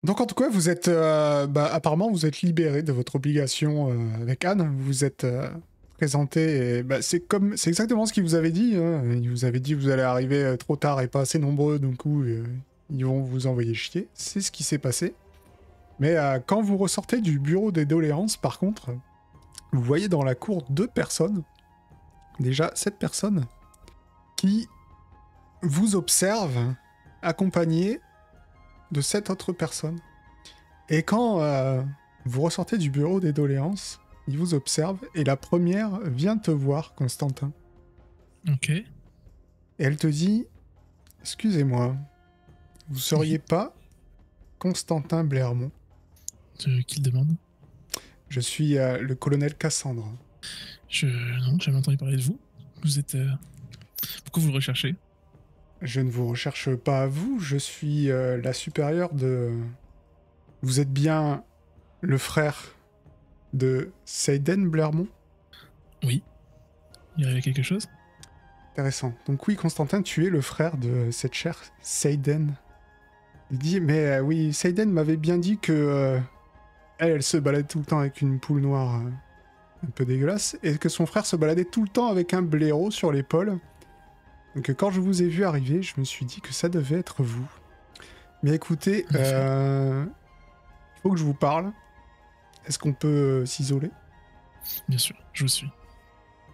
Donc en tout cas, vous êtes apparemment vous êtes libéré de votre obligation avec Anne. Vous êtes présenté. Et, c'est exactement ce qu'il vous avait dit. Hein. Il vous avait dit que vous allez arriver trop tard et pas assez nombreux, du coup ils vont vous envoyer chier. C'est ce qui s'est passé. Mais quand vous ressortez du bureau des doléances, par contre, vous voyez dans la cour 2 personnes, déjà 7 personnes, qui vous observent accompagnées de 7 autres personnes. Et quand vous ressortez du bureau des doléances, ils vous observent et la première vient te voir, Constantin. Ok. Et elle te dit « Excusez-moi, vous seriez pas Constantin Blairmont ?» Qui le demande? Je suis le colonel Cassandre. Non, j'ai jamais entendu parler de vous. Vous êtes... Pourquoi vous le recherchez? Je ne vous recherche pas à vous, je suis la supérieure de... Vous êtes bien le frère de Seiden Blairmont? Oui. Il y avait quelque chose? Intéressant. Donc oui, Constantin, tu es le frère de cette chère Seiden. Il dit, mais oui, Seiden m'avait bien dit que elle se baladait tout le temps avec une poule noire un peu dégueulasse, et que son frère se baladait tout le temps avec un blaireau sur l'épaule. Donc quand je vous ai vu arriver, je me suis dit que ça devait être vous. Mais écoutez, il faut que je vous parle. Est-ce qu'on peut s'isoler? Bien sûr, je vous suis.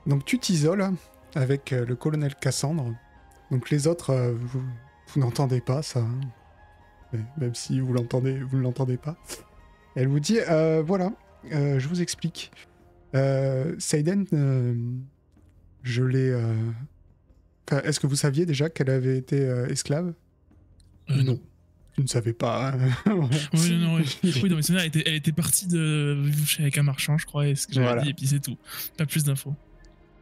Donc tu t'isoles avec le colonel Cassandre. Donc les autres, vous n'entendez pas ça. Hein. Même si vous l'entendez, vous ne l'entendez pas. Elle vous dit, voilà, je vous explique. Seiden, je l'ai... est-ce que vous saviez déjà qu'elle avait été esclave? Non. Tu ne savais pas. Hein. Oui, non, mais c'est vrai, elle était partie de avec un marchand, je crois, et ce que j'avais dit, et puis c'est tout. Pas plus d'infos.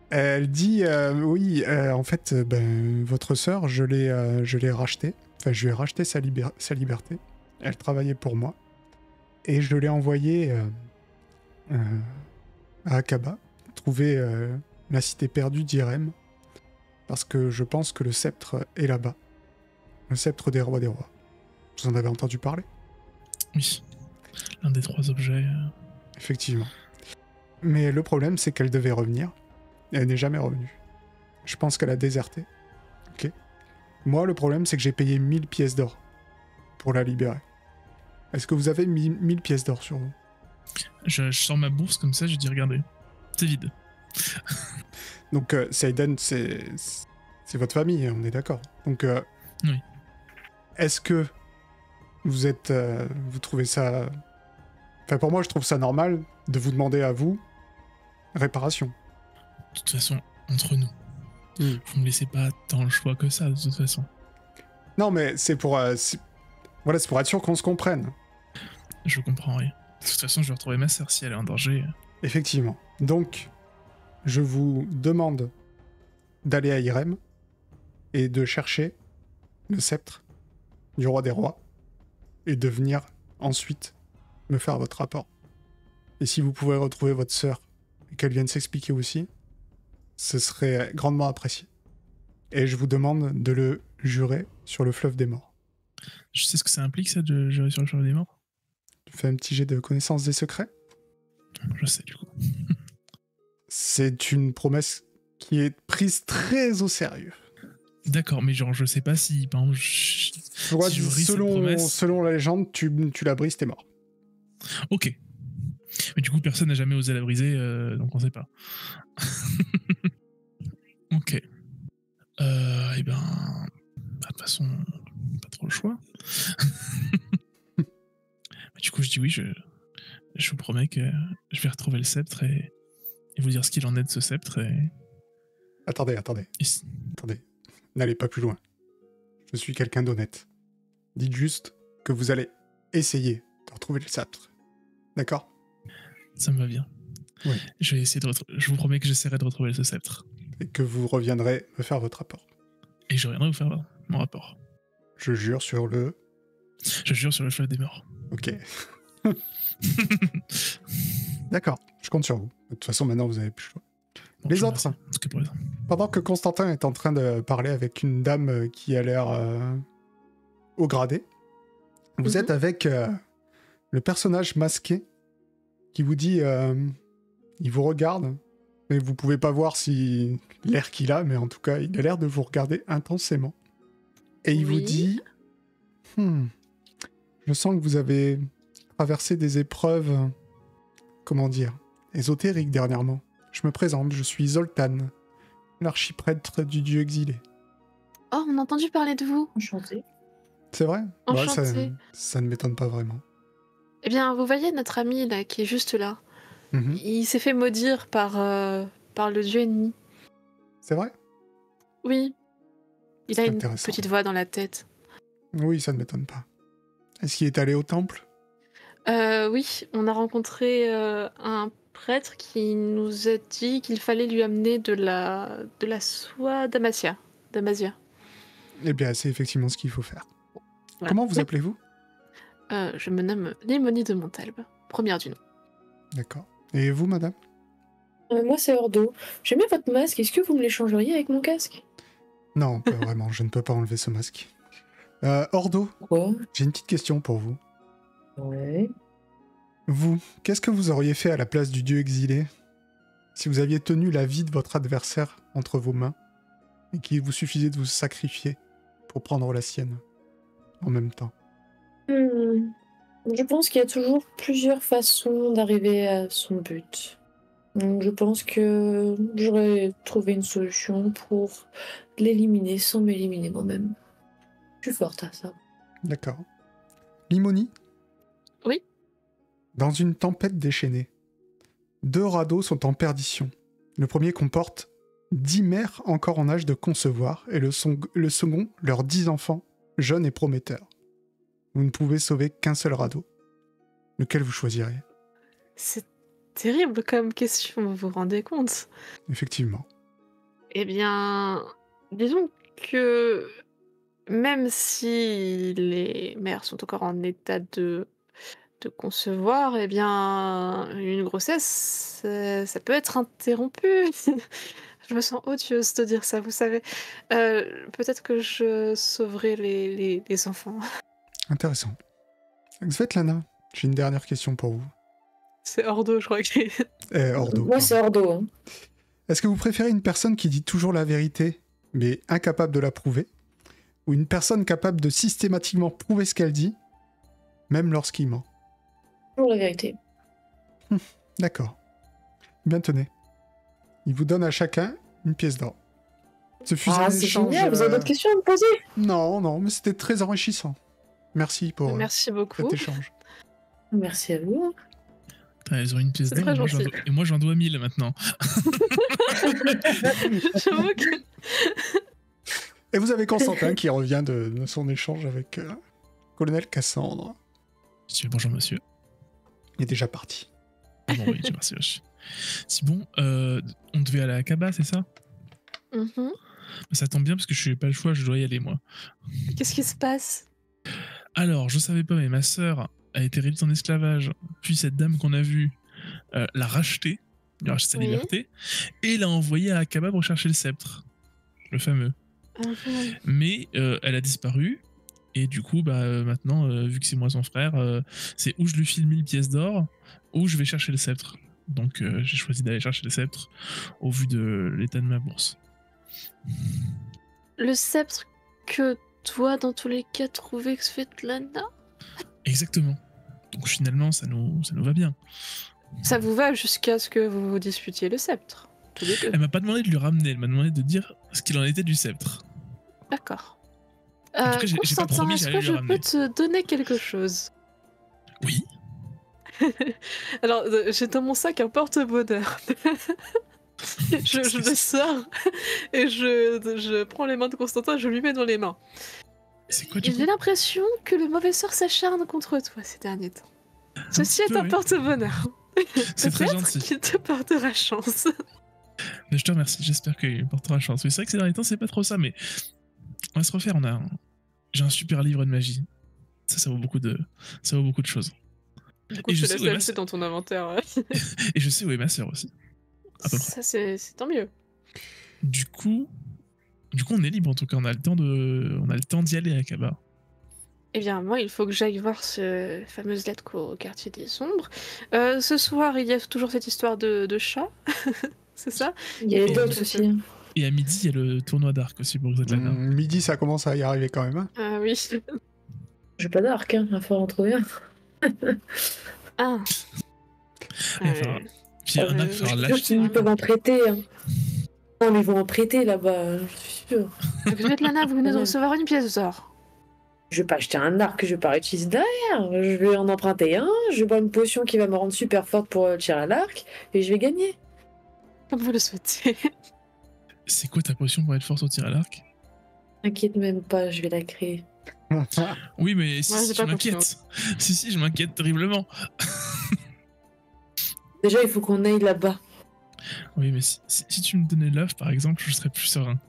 Elle dit, oui, en fait, votre sœur, je l'ai rachetée. Enfin, je lui ai racheté sa liberté. Elle travaillait pour moi. Et je l'ai envoyée à Akaba, trouver la cité perdue d'Irem. Parce que je pense que le sceptre est là-bas. Le sceptre des rois des rois. Vous en avez entendu parler? Oui. L'un des 3 objets. Effectivement. Mais le problème, c'est qu'elle devait revenir. Et elle n'est jamais revenue. Je pense qu'elle a déserté. Ok. Moi, le problème, c'est que j'ai payé 1000 pièces d'or pour la libérer. Est-ce que vous avez 1000 pièces d'or sur vous? Je sors ma bourse comme ça, je dis regardez. C'est vide. Donc, Seiden, c'est votre famille, on est d'accord. Donc, oui. Est-ce que vous êtes... vous trouvez ça... Enfin, pour moi, je trouve ça normal de vous demander à vous réparation. De toute façon, entre nous, vous me laissez pas tant le choix que ça, de toute façon. Non, mais c'est pour... Voilà, c'est pour être sûr qu'on se comprenne. Je comprends rien. De toute façon, je vais retrouver ma sœur si elle est en danger. Effectivement. Donc, je vous demande d'aller à Irem et de chercher le sceptre du roi des rois et de venir ensuite me faire votre rapport. Et si vous pouvez retrouver votre sœur et qu'elle vienne s'expliquer aussi, ce serait grandement apprécié. Et je vous demande de le jurer sur le fleuve des morts. Je sais ce que ça implique, ça, de jurer sur le fleuve des morts? Tu fais un petit jet de connaissance des secrets? Je sais, du coup. C'est une promesse qui est prise très au sérieux. D'accord, mais genre, je sais pas si, par exemple, si je brise cette promesse... Selon la légende, tu la brises, t'es mort. Ok. Mais du coup, personne n'a jamais osé la briser, donc on sait pas. Ok. Eh ben... de toute façon, pas trop le choix. Du coup, je dis oui, je vous promets que je vais retrouver le sceptre et vous dire ce qu'il en est de ce sceptre et... Attendez. Attendez. N'allez pas plus loin. Je suis quelqu'un d'honnête. Dites juste que vous allez essayer de retrouver le sceptre. D'accord? Ça me va bien. Oui. Je vais essayer je vous promets que j'essaierai de retrouver ce sceptre. Et que vous reviendrez me faire votre rapport. Et je reviendrai vous faire mon rapport. Je jure sur le... Je jure sur le fleuve des morts. Ok. D'accord, je compte sur vous. De toute façon, maintenant, vous avez plus le choix. Bon, les autres, pendant que Constantin est en train de parler avec une dame qui a l'air haut gradé, Vous êtes avec le personnage masqué qui vous dit... il vous regarde, mais vous pouvez pas voir si l'air qu'il a, mais en tout cas, il a l'air de vous regarder intensément. Et il vous dit... je sens que vous avez traversé des épreuves... comment dire, ésotériques dernièrement. Je me présente, je suis Zoltan, l'archiprêtre du dieu exilé. Oh, on a entendu parler de vous. Enchanté. C'est vrai? Enchanté. Ça ne m'étonne pas vraiment. Eh bien, vous voyez notre ami là, qui est juste là. Mhm. Il s'est fait maudire par le dieu ennemi. C'est vrai? Oui. Il C'est a une intéressant. petite voix dans la tête. Oui, ça ne m'étonne pas. Est-ce qu'il est allé au temple? Oui, on a rencontré un prêtre qui nous a dit qu'il fallait lui amener de la soie d'Amasia. Eh bien, c'est effectivement ce qu'il faut faire. Voilà. Comment vous appelez-vous? Je me nomme Lémonie de Montalbe, première du nom. D'accord. Et vous, madame? Moi, c'est Ordo. J'aime bien votre masque. Est-ce que vous me l'échangeriez avec mon casque? Non, pas vraiment, je ne peux pas enlever ce masque. Ordo, Quoi? j'ai une petite question pour vous. Ouais. Vous, qu'est-ce que vous auriez fait à la place du dieu exilé si vous aviez tenu la vie de votre adversaire entre vos mains et qu'il vous suffisait de vous sacrifier pour prendre la sienne en même temps? Je pense qu'il y a toujours plusieurs façons d'arriver à son but. Donc, je pense que j'aurais trouvé une solution pour l'éliminer sans m'éliminer moi-même. Je suis forte à ça. D'accord. Limoni? Oui. Dans une tempête déchaînée, 2 radeaux sont en perdition. Le premier comporte 10 mères encore en âge de concevoir et le second leurs 10 enfants, jeunes et prometteurs. Vous ne pouvez sauver qu'un seul radeau. Lequel vous choisiriez? C'est terrible comme question, vous vous rendez compte? Effectivement. Eh bien, disons que même si les mères sont encore en état de concevoir, eh bien, une grossesse, ça peut être interrompu. Je me sens odieuse de dire ça, vous savez. Peut-être que je sauverai les enfants. Intéressant. Svetlana, j'ai une dernière question pour vous. C'est Ordo, je crois que... Ordo. Moi, c'est Ordo. Hein. Est-ce que vous préférez une personne qui dit toujours la vérité, mais incapable de la prouver, ou une personne capable de systématiquement prouver ce qu'elle dit, même lorsqu'il ment? Pour la vérité. D'accord. Bien, tenez. Il vous donne à chacun une pièce d'or. Ce fut un C'est échange, génial, vous avez d'autres questions à me poser? Non, mais c'était très enrichissant. Merci pour Merci beaucoup. cet échange. Merci à vous. Putain, elles ont une pièce C'est d'or très gentil. et moi j'en dois 1000 maintenant. J'avoue que... Et vous avez Constantin qui revient de son échange avec Colonel Cassandre. Bonjour monsieur. Il est déjà parti. Ah bon, oui, merci. C'est bon, on devait aller à Akaba, c'est ça? Mhm. Ça tombe bien parce que je n'ai pas le choix, je dois y aller moi. Qu'est-ce qui se passe? Alors, je savais pas, mais ma sœur a été réduite en esclavage, puis cette dame qu'on a vue l'a rachetée, lui a racheté sa Oui. liberté, et l'a envoyée à Akaba pour chercher le sceptre, le fameux. Mhm. Mais elle a disparu, et du coup, maintenant, vu que c'est moi son frère, c'est où je lui file 1000 pièces d'or, ou je vais chercher le sceptre. Donc j'ai choisi d'aller chercher le sceptre au vu de l'état de ma bourse. Le sceptre que toi, dans tous les cas, trouvais que Svetlana? Exactement. Donc finalement, ça nous va bien. Ça vous va jusqu'à ce que vous vous disputiez le sceptre, tous les deux. Elle m'a pas demandé de lui ramener, elle m'a demandé de dire ce qu'il en était du sceptre. D'accord. En tout cas, j'ai pas Constantin, promis, est-ce j'allais que lui je ramener. peux te donner quelque chose? Oui. Alors, j'ai dans mon sac un porte-bonheur. je le sors et je prends les mains de Constantin et je lui mets dans les mains. C'est quoi du coup? J'ai l'impression que le mauvais sort s'acharne contre toi ces derniers temps. Ceci petit est peu, un oui. porte-bonheur. C'est très Peut-être gentil. qu'il te portera chance. Mais je te remercie, j'espère qu'il portera chance. Mais c'est vrai que ces derniers temps, c'est pas trop ça, mais on va se refaire. J'ai un super livre de magie. Ça vaut beaucoup de choses. Du coup, Et je je te sais laisse où est ma l'acheter sœur. dans ton inventaire. Et je sais où est ma sœur aussi. À peu près. Ça, c'est tant mieux. Du coup, on est libre en tout cas. On a le temps d'y aller à Akaba. Eh bien, moi, il faut que j'aille voir ce fameuse lettre au quartier des ombres. Ce soir, il y a toujours cette histoire de chat, c'est ça? Il y a les Et dots aussi. Et à midi, il y a le tournoi d'arc aussi pour Svetlana. Midi, ça commence à y arriver quand même. Hein. Ah oui. J'ai pas d'arc, hein, il va falloir en trouver un. Ah. Puis un arc, faire Ils l'acheter. peuvent en prêter. Hein. Non, mais ils vont en prêter là-bas, je suis sûre. Svetlana, vous venez de recevoir une pièce d'or. Je vais pas acheter un arc que je vais pas réutiliser derrière. Je vais en emprunter un, je vais boire une potion qui va me rendre super forte pour tirer à l'arc, et je vais gagner. Comme vous le souhaitez. C'est quoi ta potion pour être forte au tir à l'arc? T'inquiète même pas, je vais la créer. Oui, mais j'ai si, pas je m'inquiète. Si, je m'inquiète terriblement. Déjà, il faut qu'on aille là-bas. Oui, mais si tu me donnais l'œuf, par exemple, je serais plus serein.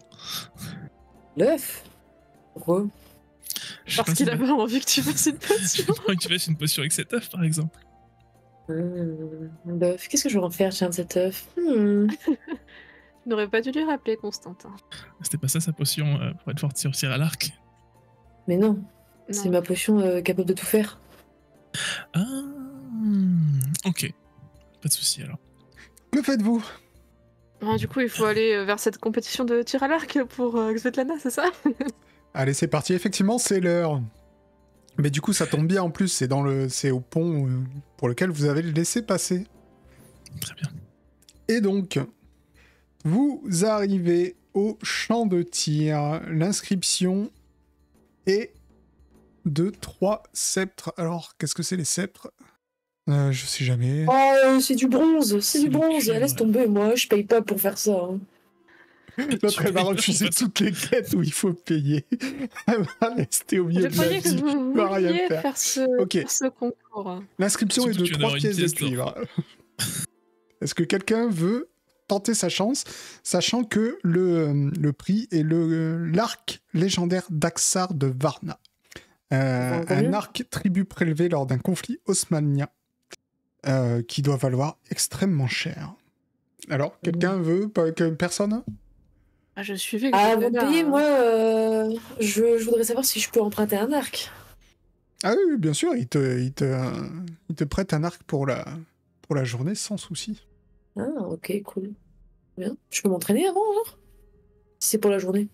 L'œuf? Pourquoi? Je sais Parce pas qu'il si- avait envie que tu fasses une potion. J'ai envie que tu fasses une potion avec cet œuf, par exemple. L'œuf. Qu'est-ce que je vais en faire, tiens, de cet œuf? Tu n'aurais pas dû lui rappeler, Constantin. C'était pas ça sa potion pour être forte sur tir à l'arc. Mais non, Non. c'est ma potion capable de tout faire. Ah, ok. Pas de souci alors. Que faites-vous? Ah, du coup, il faut aller vers cette compétition de tir à l'arc pour Svetlana, c'est ça? Allez, c'est parti. Effectivement, c'est l'heure. Mais du coup, ça tombe bien en plus. C'est au pont pour lequel vous avez laissé passer. Très bien. Et donc, vous arrivez au champ de tir. L'inscription est de 3 sceptres. Alors, qu'est-ce que c'est les sceptres? Je sais jamais. Oh, c'est du bronze, c'est C'est du du bronze. cuivre, Laisse ouais. tomber, moi, je paye pas pour faire ça. Hein. L'autre, elle va payes pas refuser pour faire toutes les quêtes où il faut payer. Elle va rester au milieu Je de la croyais que vie. vous Elle va rien vouliez faire. faire ce, Ok. faire ce concours. L'inscription est Surtout de que tu viens 3 d'avoir une pièces de pièce d'or. cuivre. Est-ce que quelqu'un veut tenter sa chance, sachant que le prix est l'arc légendaire d'Axar de Varna. Un combien arc tribut prélevé lors d'un conflit haussmannien qui doit valoir extrêmement cher. Alors, quelqu'un veut? Personne? Ah, je suivais. Ah, vous Svetlana, payez, hein. moi, je voudrais savoir si je peux emprunter un arc. Ah oui, bien sûr, il te prête un arc pour la journée sans souci. Ah, ok, cool. Bien. Je peux m'entraîner avant, alors? Si c'est pour la journée.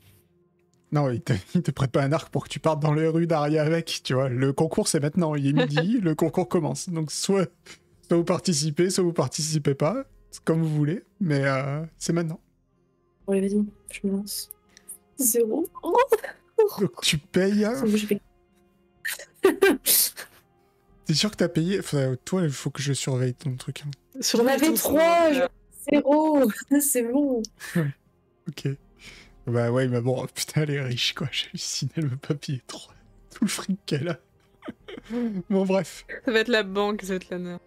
Non, il te prête pas un arc pour que tu partes dans les rues d'Aria avec, tu vois. Le concours, c'est maintenant, il est midi, le concours commence. Donc soit vous participez pas, c'est comme vous voulez, mais c'est maintenant. Bon, allez, vas-y, je me lance. 0. Oh, Donc tu payes. faut que je paye. T'es sûr que t'as payé? Enfin, toi, il faut que je surveille ton truc. Hein. Sur J'en avais 3, 0. C'est bon. Ok. Bah ouais, mais bon, putain, elle est riche, quoi. J'ai halluciné, elle veut pas payer trop. Tout le fric qu'elle a. Bon, bref. Ça va être la banque, Svetlana.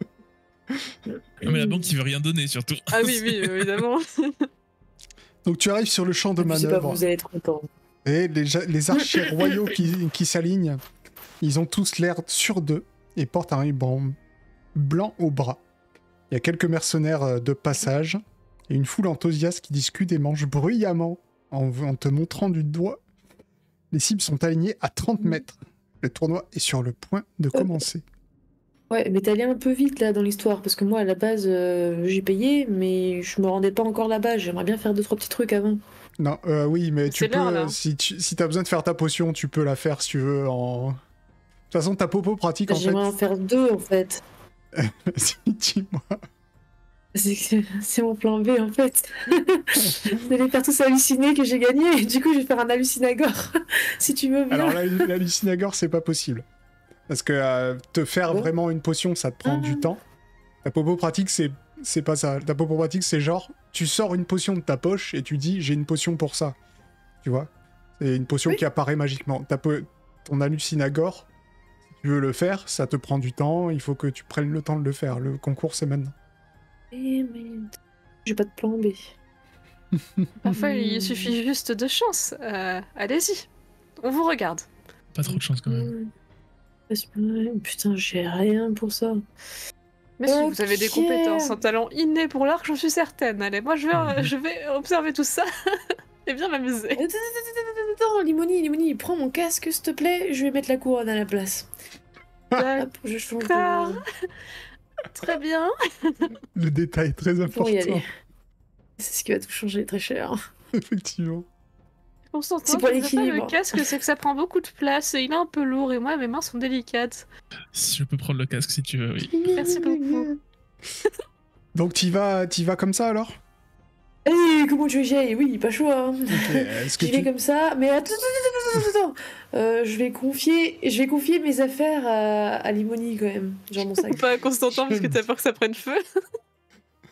Non, mais la banque, il veut rien donner, surtout. Ah oui, oui, évidemment. Donc tu arrives sur le champ de Je sais pas, manœuvre. vous allez être contents. Et les archers royaux qui s'alignent, ils ont tous l'air sûrs d'eux et portent un ruban blanc au bras. Il y a quelques mercenaires de passage et une foule enthousiaste qui discute et mange bruyamment en te montrant du doigt. Les cibles sont alignées à 30 mètres. Le tournoi est sur le point de commencer. Ouais, mais t'es allé un peu vite là dans l'histoire, parce que moi à la base j'ai payé, mais je me rendais pas encore là-bas. J'aimerais bien faire 2-3 petits trucs avant. Non, oui, mais tu C'est l'heure, là. peux, si t'as besoin de faire ta potion, tu peux la faire si tu veux en... De toute façon, ta popo pratique en fait. J'aimerais en faire 2 en fait. Si, dis-moi. C'est mon plan B en fait. Vous allez faire tous halluciner que j'ai gagné, et du coup je vais faire un hallucinagore. Si tu veux bien. Alors la hallucinagore, c'est pas possible. Parce que te faire Bon. vraiment une potion, ça te prend du temps. Ta popo pratique, c'est pas ça. Ta popo pratique, c'est genre, tu sors une potion de ta poche et tu dis, j'ai une potion pour ça. Tu vois? C'est une potion Oui. qui apparaît magiquement. Ton hallucinagore, si tu veux le faire, ça te prend du temps, il faut que tu prennes le temps de le faire. Le concours, c'est maintenant. Eh merde. J'ai pas de plan B. Parfois, il suffit juste de chance. Allez-y. On vous regarde. Pas trop de chance quand même. Putain, j'ai rien pour ça. Mais si, vous avez des Ok. compétences, un talent inné pour l'arc, j'en suis certaine. Allez, moi, je vais observer tout ça et bien m'amuser. attends, Limoni, prends mon casque, s'il te plaît. Je vais mettre la couronne à la place. Hop, je change D'accord. de... Très bien. Le détail est très Pour y important. aller. C'est ce qui va tout changer, très cher. Effectivement. Constantin, C'est pour je ne veux pas l'équilibre. le casque, c'est que ça prend beaucoup de place et il est un peu lourd et moi mes mains sont délicates. Si je peux prendre le casque si tu veux, oui. Merci beaucoup. Donc t'y vas comme ça alors? Comment tu veux que j'y aille? Oui, pas chaud, hein. Ok, est-ce que J'y vais tu... comme ça, mais attends. Je vais confier mes affaires à Limoni quand même, genre mon sac. Ou pas à Constantin parce que t'as peur que ça prenne feu.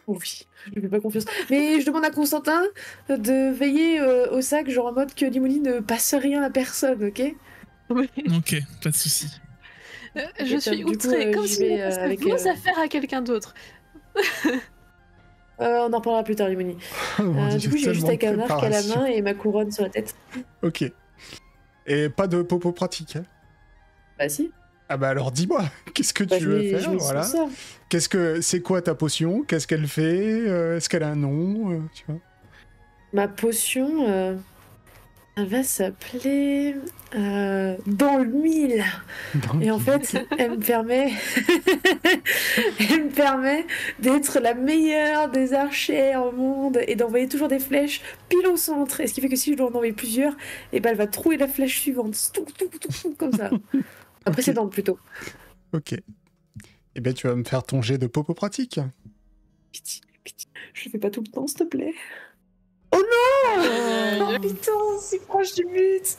Oui, je lui fais pas confiance. Mais je demande à Constantin de veiller au sac, genre en mode que Limoni ne passe rien à personne, ok? Ok, pas de souci. Je suis Du coup, outrée, comme j'y si vais, vous passiez avec, vos affaires à quelqu'un d'autre. On en reparlera plus tard, Limoni. Oh mon Du Dieu, coup, j'ai juste tellement avec de un arc à la préparation. main et ma couronne sur la tête. Ok. Et pas de popo pratique, hein? Bah si. Ah bah alors dis-moi, qu'est-ce que Bah, tu je veux mets faire, je mets voilà. sur ça. C'est quoi ta potion? Qu'est-ce qu'elle fait? Est-ce qu'elle a un nom? Tu vois? Ma potion, elle va s'appeler Dans le mille. Et en fait, elle me permet, elle me permet d'être la meilleure des archères au monde et d'envoyer toujours des flèches pile au centre. Et ce qui fait que si je dois en envoyer plusieurs, et ben elle va trouver la flèche suivante, tout, comme ça. Après, Ok. c'est dans le plutôt. Ok. Eh bien, tu vas me faire ton jet de popo pratique. Pitié. Je le fais pas tout le temps, s'il te plaît. Aïe. Putain, si proche du but.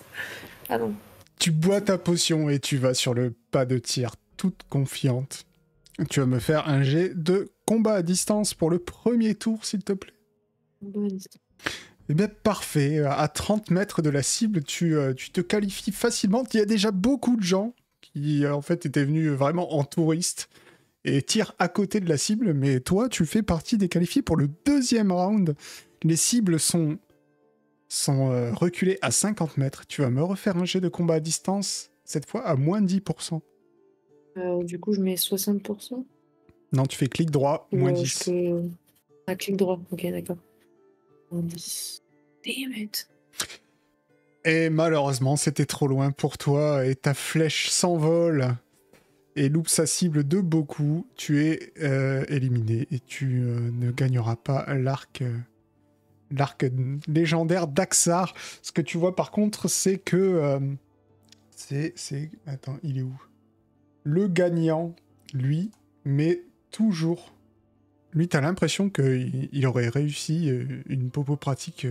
Ah non. Tu bois ta potion et tu vas sur le pas de tir, toute confiante. Tu vas me faire un jet de combat à distance pour le premier tour, s'il te plaît. Eh bien, parfait. À 30 mètres de la cible, tu te qualifies facilement. Il y a déjà beaucoup de gens qui, en fait, étaient venus vraiment en touriste et tirent à côté de la cible, mais toi, tu fais partie des qualifiés pour le deuxième round. Les cibles sont reculées à 50 mètres. Tu vas me refaire un jet de combat à distance, cette fois à moins de 10%. Du coup, je mets 60%. Non, tu fais clic droit, moins 10. Ah, clic droit, ok, d'accord. Moins 10. Damn it. Et malheureusement, c'était trop loin pour toi et ta flèche s'envole et loupe sa cible de beaucoup. Tu es éliminé et tu ne gagneras pas l'arc légendaire d'Axar. Ce que tu vois par contre, c'est que attends, il est où? Le gagnant, lui, mais toujours. Lui, t'as l'impression qu'il aurait réussi une popo pratique.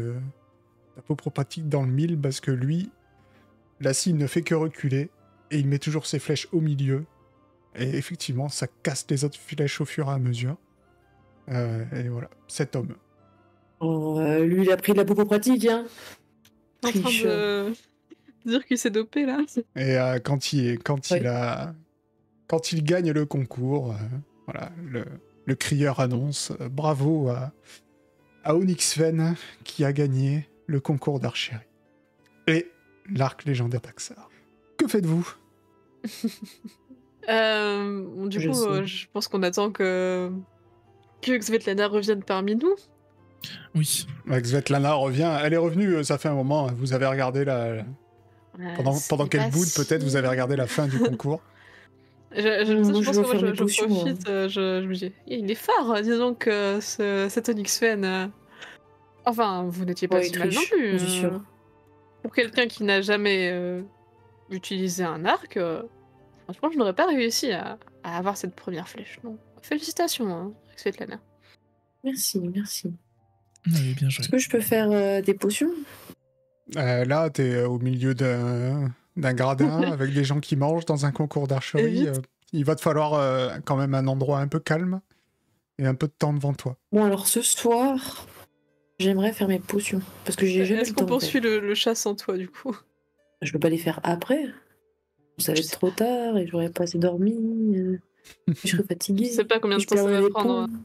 La popo pratique dans le 1000 parce que lui, la cible ne fait que reculer et il met toujours ses flèches au milieu. Et effectivement, ça casse les autres flèches au fur et à mesure. Et voilà, cet homme. Lui, il a pris de la popo pratique, hein. En train Triche. de dire qu'il s'est dopé là. Et quand il gagne le concours, voilà, le crieur annonce bravo à Onyx Ven qui a gagné le concours d'archerie. Et l'arc légendaire d'Axar. Que faites-vous? Du Je coup, sais. je pense qu'on attend que Svetlana revienne parmi nous. Oui. Svetlana revient. Elle est revenue, ça fait un moment. Vous avez regardé pendant qu'elle boude, peut-être vous avez regardé la fin du concours. Je Moi, pense je que vais faire mes potions, profite. Je me dis, il est fort, disons que cet Onyx Fen. Enfin, vous n'étiez pas Ouais, si il mal non triche, plus. c'est sûr. Pour quelqu'un qui n'a jamais utilisé un arc, franchement, je n'aurais pas réussi à avoir cette première flèche. Non. Félicitations, hein, Svetlana. Merci. Oui, bien joué. Est-ce que je peux faire des potions? Là, t'es au milieu d'un gradin avec des gens qui mangent dans un concours d'archerie. Évite. Il va te falloir quand même un endroit un peu calme et un peu de temps devant toi. Bon, alors ce soir, j'aimerais faire mes potions. Parce que j'ai jamais Est-ce le qu'on temps. en fait. poursuit le chat sans toi, du coup? Je peux pas les faire après. Ça va Je être sais trop tard et j'aurais pas assez dormi. Je serais fatiguée. Je sais pas combien de Je temps ça perdrais va les prendre. points.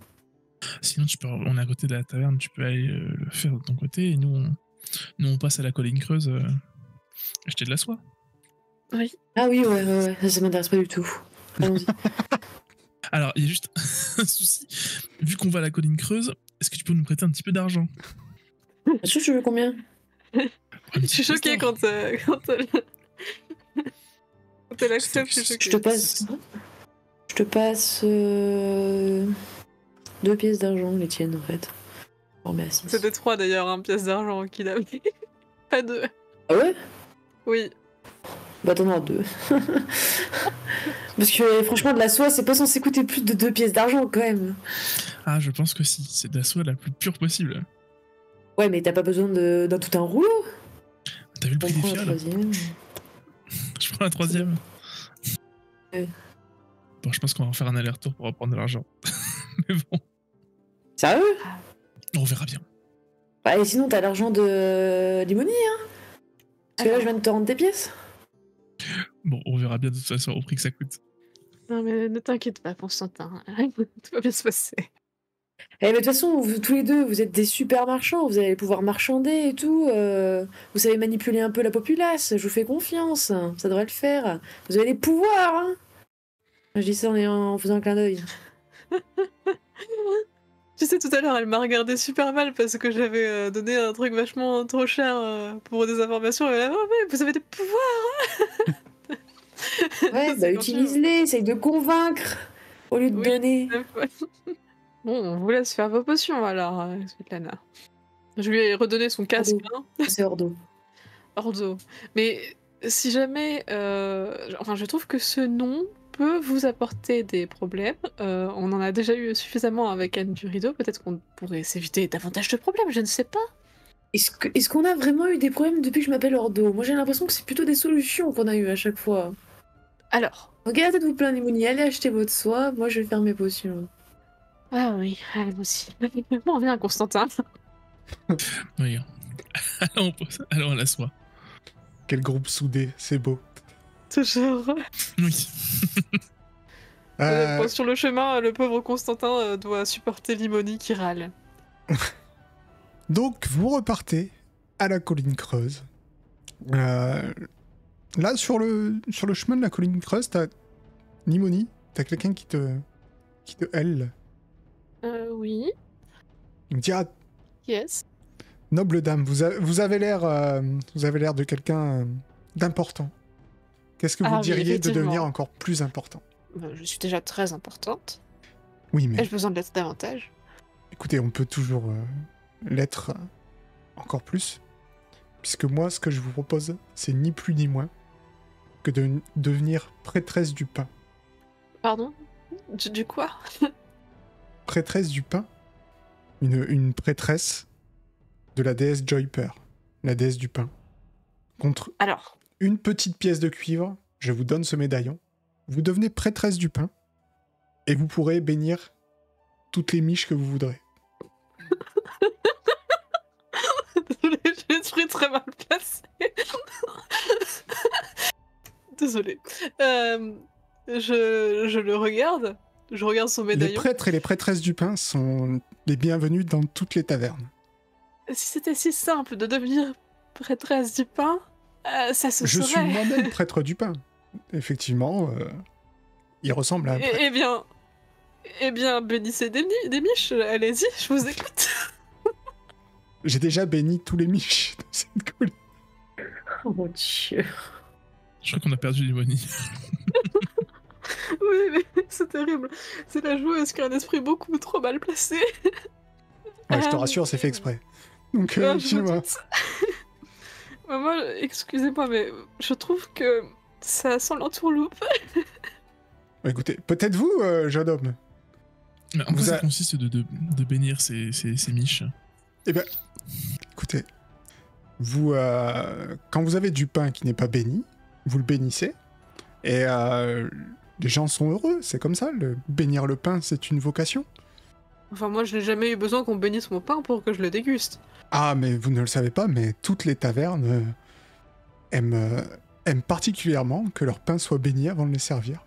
Sinon, on est à côté de la taverne, tu peux aller le faire de ton côté, et nous on passe à la colline creuse acheter de la soie. Oui. Ah oui, ouais, ça m'intéresse pas du tout. Allons-y. Alors, il y a juste un souci. Vu qu'on va à la colline creuse, est-ce que tu peux nous prêter un petit peu d'argent? Est-ce que tu veux combien? Je suis choquée quand elle accepte, je suis choquée. Je te passe 2 pièces d'argent, les tiennes en fait. On remet à 6. C'était 3 d'ailleurs, hein, pièces d'argent qu'il a mis. Pas 2. Ah ouais? Oui. Bah t'en as 2. Parce que franchement, de la soie, c'est pas censé coûter plus de 2 pièces d'argent quand même. Ah, je pense que si. C'est de la soie la plus pure possible. Ouais, mais t'as pas besoin d'un tout un rouleau. T'as vu le On prix des prend la fioles? troisième. Je prends la troisième. Ouais. Bon, je pense qu'on va en faire un aller-retour pour reprendre de l'argent. Mais bon, Sérieux? on verra bien. Bah, et sinon, t'as l'argent de Limoni, hein? Parce que là, je viens de te rendre tes pièces. Bon, on verra bien de toute façon au prix que ça coûte. Non mais ne t'inquiète pas, Constantin. Tout va bien se passer. Eh, mais de toute façon, vous, tous les deux, vous êtes des super marchands, vous allez pouvoir marchander et tout. Vous savez manipuler un peu la populace, je vous fais confiance, ça devrait le faire. Vous avez des pouvoirs, hein? Je dis ça en faisant un clin d'œil. Tu sais, tout à l'heure, elle m'a regardé super mal parce que j'avais donné un truc vachement trop cher pour des informations. Et elle a dit, oh, mais vous avez des pouvoirs! Ouais, bah utilise-les, essaye de convaincre au lieu de Oui. donner. Bon, on vous laisse faire vos potions alors, Svetlana. Je lui ai redonné son casque, hein, C'est hors d'eau. Ordo. Mais si jamais... Enfin, je trouve que ce nom peut vous apporter des problèmes. On en a déjà eu suffisamment avec Anne du Rideau. Peut-être qu'on pourrait s'éviter davantage de problèmes, je ne sais pas. Est-ce qu'on a vraiment eu des problèmes depuis que je m'appelle Ordo? Moi, j'ai l'impression que c'est plutôt des solutions qu'on a eues à chaque fois. Alors... Regardez de vous plaindre, Imouni, allez acheter votre soie, moi je vais faire mes potions. Ah oui, allez, moi aussi. Bon, viens, Constantin. Oui. Allons à la soie. Quel groupe soudé, c'est beau. Toujours. Oui. Euh, Sur le chemin, le pauvre Constantin doit supporter Limoni qui râle. Donc, vous repartez à la colline creuse. Là, sur le chemin de la colline creuse, t'as Nimoni, t'as quelqu'un qui te hèle. Oui. Il me dit, ah, Yes. noble dame, vous avez l'air de quelqu'un d'important. Qu'est-ce que vous Ah oui, diriez de effectivement. devenir encore plus important? Je suis déjà très importante. Oui, mais Ai-je besoin de l'être davantage? écoutez, on peut toujours l'être encore plus. Puisque moi, ce que je vous propose, c'est ni plus ni moins que de devenir prêtresse du pain. Pardon? Du quoi? Prêtresse du pain? Une prêtresse de la déesse Joyper, la déesse du pain. Contre Alors, une petite pièce de cuivre, je vous donne ce médaillon. Vous devenez prêtresse du pain et vous pourrez bénir toutes les miches que vous voudrez. désolée, j'ai l'esprit très mal placé. Désolée. Je le regarde. Je regarde son Les médaillon. prêtres et les prêtresses du pain sont les bienvenus dans toutes les tavernes. Si c'était si simple de devenir prêtresse du pain, ça se Je saurait. suis moi-même prêtre du pain. Effectivement, il ressemble à un prêtre. Eh bien, bénissez des miches, allez-y, je vous écoute. J'ai déjà béni tous les miches de cette colline. Oh mon dieu. Je crois qu'on a perdu l'Imonie. Oui, mais c'est terrible. C'est la joueuse qui a un esprit beaucoup trop mal placé. Ouais, je te rassure, c'est fait exprès. Donc, Je me dis-moi. doute. Moi, excusez-moi, mais je trouve que ça sent l'entourloupe. Écoutez, peut-être vous, jeune homme. Mais en quoi Vous ça a- consiste de bénir ces miches? Eh ben, écoutez, vous, quand vous avez du pain qui n'est pas béni, vous le bénissez, et les gens sont heureux, c'est comme ça, bénir le pain, c'est une vocation. Enfin, moi, je n'ai jamais eu besoin qu'on bénisse mon pain pour que je le déguste. Ah, mais vous ne le savez pas, mais toutes les tavernes aiment particulièrement que leur pain soit béni avant de les servir.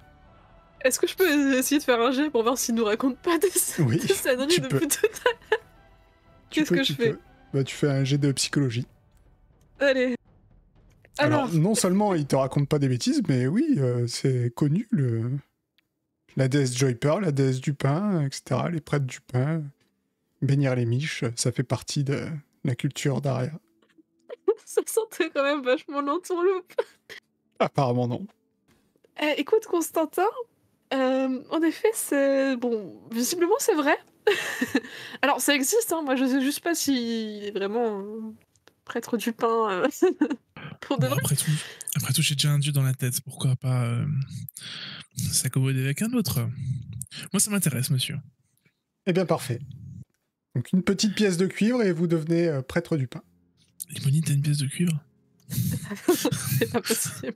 Est-ce que je peux essayer de faire un jet pour voir s'il nous raconte pas des Oui, saloneries tu peux. depuis tout à l'heure? Qu'est-ce que je fais? Bah, tu fais un jet de psychologie. Allez. Alors, non seulement il te raconte pas des bêtises, mais oui, c'est connu, la déesse Joyper, la déesse du pain, etc., les prêtres du pain, bénir les miches, ça fait partie de la culture d'Aria. Ça sentait quand même vachement l'entourloupe. Apparemment, non. Écoute, Constantin, en effet, c'est... Bon, visiblement, c'est vrai. Alors, ça existe, hein. Moi, je sais juste pas s'il est vraiment prêtre du pain pour de Bon, vrai. après tout, j'ai déjà un dieu dans la tête. Pourquoi pas s'accommoder avec un autre? Moi, ça m'intéresse, monsieur. Eh bien, parfait. Donc, une petite pièce de cuivre et vous devenez prêtre du pain. Limonite, t'as une pièce de cuivre? C'est pas possible.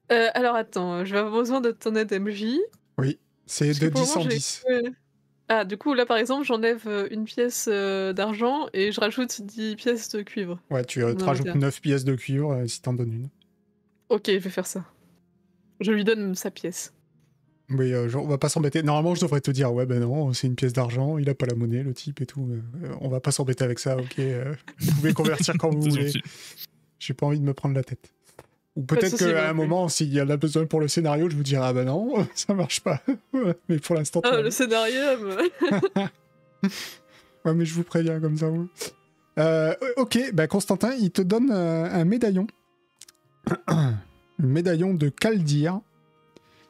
Alors, attends, je vais avoir besoin de ton aide, MJ. Oui, c'est Parce que de pour le 10 moment, en j'ai- 10. Ouais. Ah, du coup, là, par exemple, j'enlève une pièce d'argent et je rajoute 10 pièces de cuivre. Ouais, tu Mon te rajoutes inventaire. 9 pièces de cuivre si t'en donnes une. Ok, je vais faire ça. Je lui donne sa pièce. Oui, genre, on va pas s'embêter. Normalement, je devrais te dire, ouais, ben non, c'est une pièce d'argent, il a pas la monnaie, le type et tout. On va pas s'embêter avec ça, ok. Vous pouvez convertir quand vous C'est voulez. gentil. J'ai pas envie de me prendre la tête. Ou Pas de peut-être soucis, moi qu'à non un plus. moment, s'il y en a besoin pour le scénario, je vous dirai, ah ben non, ça marche pas. Voilà. Mais pour l'instant, tout Ah, va le bien. scénarium. Ouais, mais je vous préviens comme ça. Ouais. Ok, bah Constantin, il te donne un médaillon. Le médaillon de Kaldir.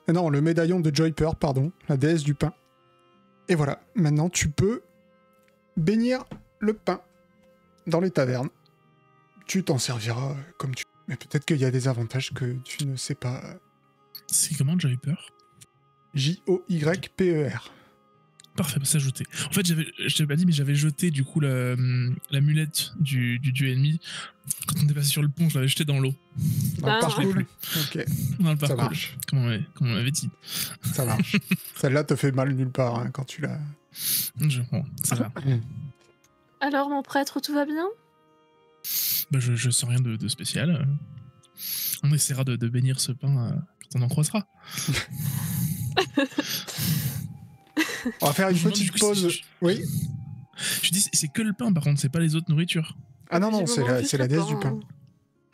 Non, le médaillon de Joyper, pardon, la déesse du pain. Et voilà, maintenant tu peux bénir le pain dans les tavernes. Tu t'en serviras comme tu veux. Mais peut-être qu'il y a des avantages que tu ne sais pas. C'est comment, j'avais peur? Joyper. Parfait, c'est ajouté. En fait, je t'avais pas dit, mais j'avais jeté du coup l'amulette du dieu ennemi. Quand on est passé sur le pont, je l'avais jeté dans l'eau. Dans le Ah. parcours. plus. Ok, Dans le ça parcours. marche. Comme on m'avait dit. Ça marche. Celle-là te fait mal nulle part hein, quand tu l'as. Bon, ça va. Alors, mon prêtre, tout va bien? Bah, je sens rien de spécial. On essaiera de bénir ce pain quand on en croisera. On va faire une Je me demande, petite du coup, pause. Oui. Je dis, c'est que le pain, par contre, c'est pas les autres nourritures. Ah non, non, c'est Visiblement, la, juste c'est la le déesse pain, du pain.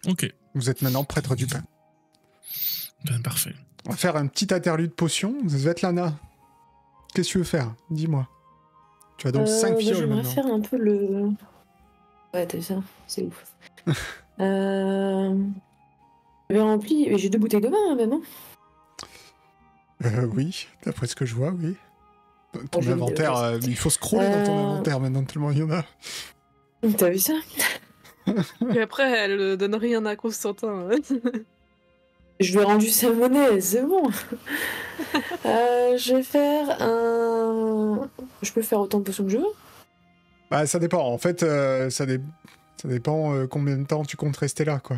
Ok, Vous êtes maintenant prêtre du pain. ben, parfait. On va faire un petit interlude potion. Svetlana, qu'est-ce que tu veux faire? Dis-moi. Tu as donc 5 fioles J'aimerais maintenant. faire un peu le... Ouais, t'as vu ça? C'est ouf. J'avais rempli... J'ai 2 bouteilles de vin, hein, même. Hein. Oui, d'après ce que je vois, oui. Ton je vais inventaire, il faut scroller dans ton inventaire maintenant, tellement il y en a. T'as vu ça? Et après, elle donne rien à Constantin. Je lui ai rendu sa monnaie, c'est bon. Je vais faire un... Je peux faire autant de potions que je veux. Bah, ça dépend. En fait, ça dépend combien de temps tu comptes rester là, quoi.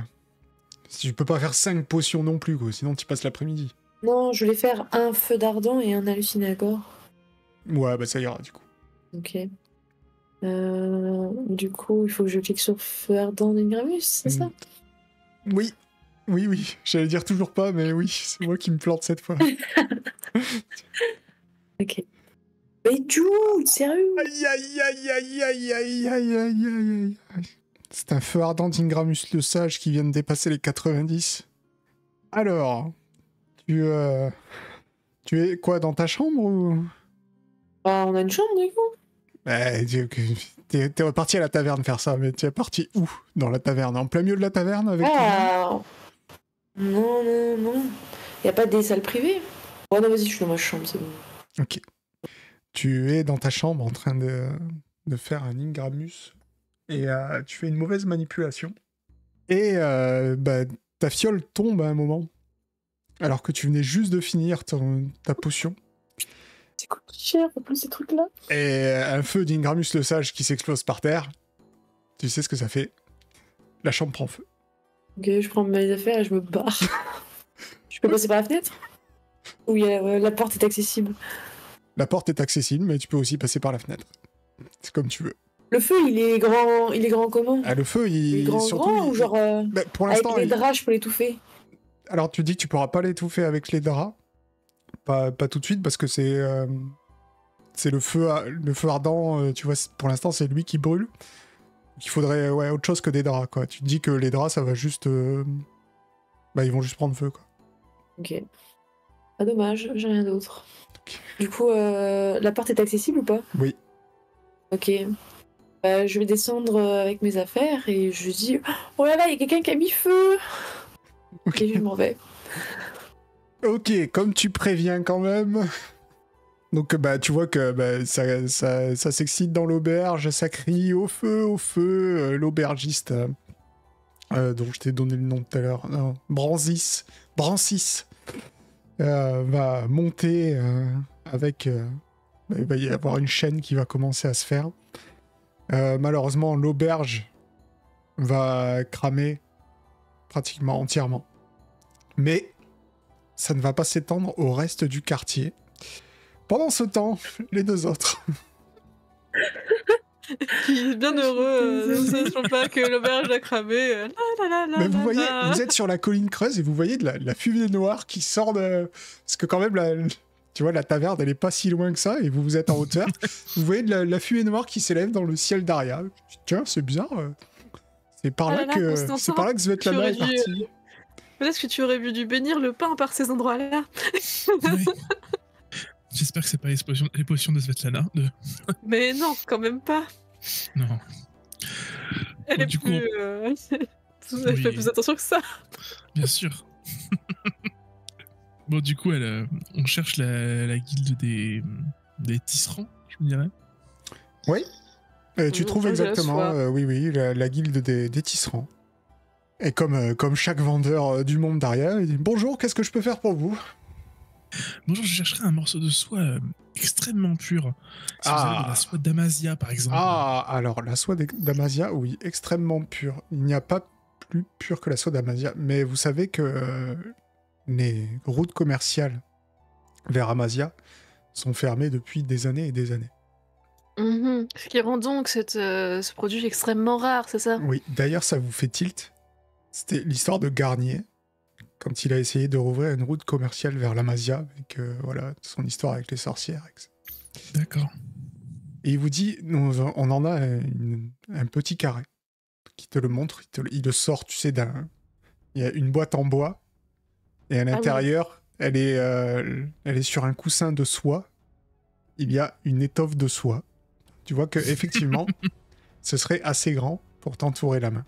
Si tu peux pas faire 5 potions non plus, quoi. Sinon, tu passes l'après-midi. Non, je voulais faire un feu d'ardent et un hallucinagore. Ouais, bah ça ira, du coup. Ok. Du coup, il faut que je clique sur feu ardent d'Ingramus, c'est ça? Oui. Oui, oui. J'allais dire toujours pas, mais oui, c'est moi qui me plante cette fois. Ok. Mais Jude, sérieux? Aïe, aïe, aïe, aïe, aïe, aïe, aïe, aïe, aïe, aïe. C'est un feu ardent d'Ingramus le Sage qui vient de dépasser les 90. Alors, tu es quoi, dans ta chambre ou... Bah, on a une chambre, du coup. T'es reparti à la taverne faire ça, mais tu es parti où dans la taverne? En plein milieu de la taverne avec tout le monde? Ah! Non, non, non. Y a pas des salles privées? Oh non, vas-y, je suis dans ma chambre, c'est bon. Ok. Tu es dans ta chambre en train de faire un Ingramus et tu fais une mauvaise manipulation. Et bah, ta fiole tombe à un moment alors que tu venais juste de finir ta potion. C'est coûte cher, en plus, ces trucs-là. Et un feu d'Ingramus le Sage qui s'explose par terre. Tu sais ce que ça fait. La chambre prend feu. Ok, je prends mes affaires et je me barre. Je peux passer par la fenêtre? Ou la porte est accessible? La porte est accessible, mais tu peux aussi passer par la fenêtre. C'est comme tu veux. Le feu, il est grand comment? Ah, le feu, Il est grand, surtout, grand, ou genre bah, pour avec l'instant, les draps, je peux l'étouffer? Alors tu dis que tu pourras pas l'étouffer avec les draps. Pas tout de suite parce que c'est le feu ardent, tu vois, pour l'instant c'est lui qui brûle. Donc, il faudrait autre chose que des draps, quoi. Tu te dis que les draps ça va juste ils vont juste prendre feu, quoi. Ok. Ah, dommage, j'ai rien d'autre. Ok. Du coup, la porte est accessible ou pas? Oui. Ok. Je vais descendre avec mes affaires et je dis « Oh là là, il y a quelqu'un qui a mis feu !» Ok. Et je m'en vais. Ok, comme tu préviens quand même. Donc bah tu vois que ça s'excite dans l'auberge, ça crie au feu, l'aubergiste dont je t'ai donné le nom tout à l'heure, non, Brancis, va monter avec... il va y avoir une chaîne qui va commencer à se faire. Malheureusement, l'auberge va cramer pratiquement entièrement. Mais ça ne va pas s'étendre au reste du quartier. Pendant ce temps, les deux autres. Qui est bien heureux, ne sachant pas que l'auberge a cramé. Mais vous voyez, vous êtes sur la colline creuse et vous voyez de la fumée noire qui sort de... Parce que quand même, tu vois, la taverne, elle est pas si loin que ça et vous êtes en hauteur. Vous voyez de la fumée noire qui s'élève dans le ciel d'Aria. Tiens, c'est bizarre. C'est par là que Svetlana est partie. Peut-être que tu aurais dû bénir le pain par ces endroits-là. Oui. J'espère que c'est pas les potions de Svetlana. Mais non, quand même pas. Non. Elle est du plus... Elle fait plus attention que ça. Bien sûr. Bon, du coup, on cherche la guilde des tisserands, je me dirais. Oui. Tu trouves exactement, oui, la guilde des tisserands. Et comme chaque vendeur du monde d'Aria, il dit « Bonjour, qu'est-ce que je peux faire pour vous ?» Bonjour, je chercherais un morceau de soie extrêmement pur. Si vous avez de la soie d'Amasia, par exemple. Ah, alors la soie d'Amasia, oui, extrêmement pure. Il n'y a pas plus pur que la soie d'Amasia. Mais vous savez que les routes commerciales vers Amasia sont fermées depuis des années et des années. Ce qui rend donc ce produit extrêmement rare, c'est ça? Oui, d'ailleurs, ça vous fait tilt. C'était l'histoire de Garnier, quand il a essayé de rouvrir une route commerciale vers l'Amasia, avec voilà, son histoire avec les sorcières. Etc. D'accord. Et il vous dit, on en a un petit carré qui te le montre, il le sort, tu sais, il y a une boîte en bois, et à l'intérieur, oui. Elle est sur un coussin de soie, il y a une étoffe de soie. Tu vois que effectivement, ce serait assez grand pour t'entourer la main.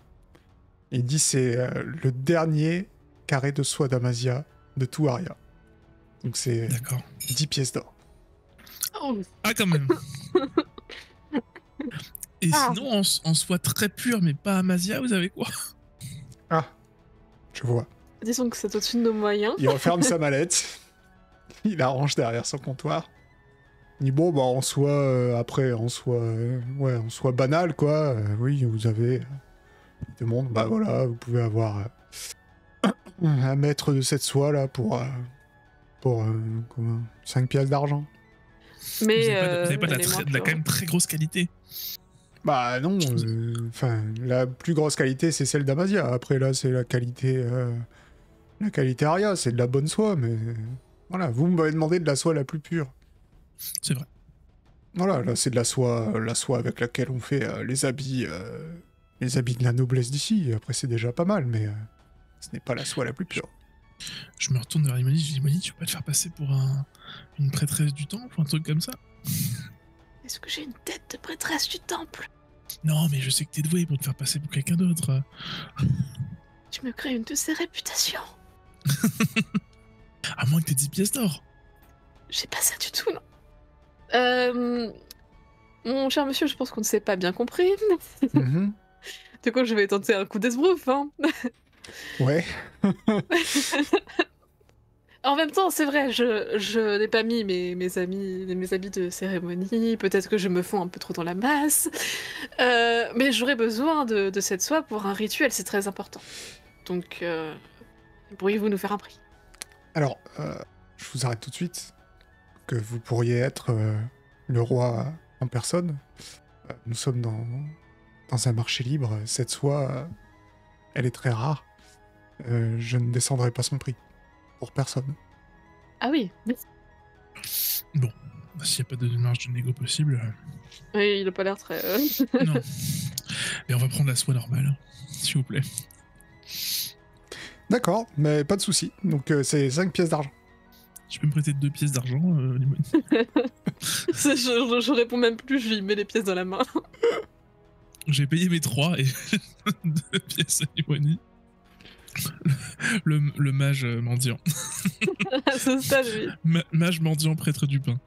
Il dit c'est le dernier carré de soie d'Amasia de tout Aria. Donc c'est 10 pièces d'or. Oh. Ah, quand même. Et sinon, en soie très pure, mais pas Amasia, vous avez quoi? Ah, je vois. Disons que c'est au-dessus de nos moyens. Il referme sa mallette. Il la range derrière son comptoir. Il dit bon, bah, en soie, après, en soie banale, quoi. Oui, vous avez... Il demande, bah voilà, vous pouvez avoir... un mètre de cette soie là pour 5 pièces d'argent. Mais vous n'avez pas de la quand même très grosse qualité. Bah non, la plus grosse qualité c'est celle d'Amasia. Après là c'est la qualité Aria, c'est de la bonne soie, mais voilà, vous m'avez demandé de la soie la plus pure. C'est vrai. Voilà, là c'est de la soie avec laquelle on fait les habits de la noblesse d'ici. Après c'est déjà pas mal, mais ce n'est pas la soie la plus pure. Je me retourne vers Imonie, je dis Imonie, tu peux pas te faire passer pour une prêtresse du temple ou un truc comme ça? Est-ce que j'ai une tête de prêtresse du temple? Non, mais je sais que t'es doué pour te faire passer pour quelqu'un d'autre. Tu me crées une de ces réputations. À moins que t'aies 10 pièces d'or. J'ai pas ça du tout, non. Mon cher monsieur, je pense qu'on ne s'est pas bien compris. Du coup, je vais tenter un coup d'esbrouf, hein. Ouais. En même temps, c'est vrai, je n'ai pas mis mes habits de cérémonie, peut-être que je me fonds un peu trop dans la masse, mais j'aurais besoin de cette soie pour un rituel, c'est très important. Donc, pourriez-vous nous faire un prix? Alors, je vous arrête tout de suite, que vous pourriez être le roi en personne. Nous sommes dans un marché libre, cette soie, elle est très rare. Je ne descendrai pas son prix. Pour personne. Ah oui. Bon, s'il n'y a pas de marge de négo possible... Oui, il n'a pas l'air très... Non. Et on va prendre la soie normale, s'il vous plaît. D'accord, mais pas de souci. Donc c'est 5 pièces d'argent. Tu peux me prêter 2 pièces d'argent, je réponds même plus, je lui mets les pièces dans la main. J'ai payé mes 3 et 2 pièces à Limoni. Le mage mendiant. À ce stade, oui. Mage mendiant prêtre du pain.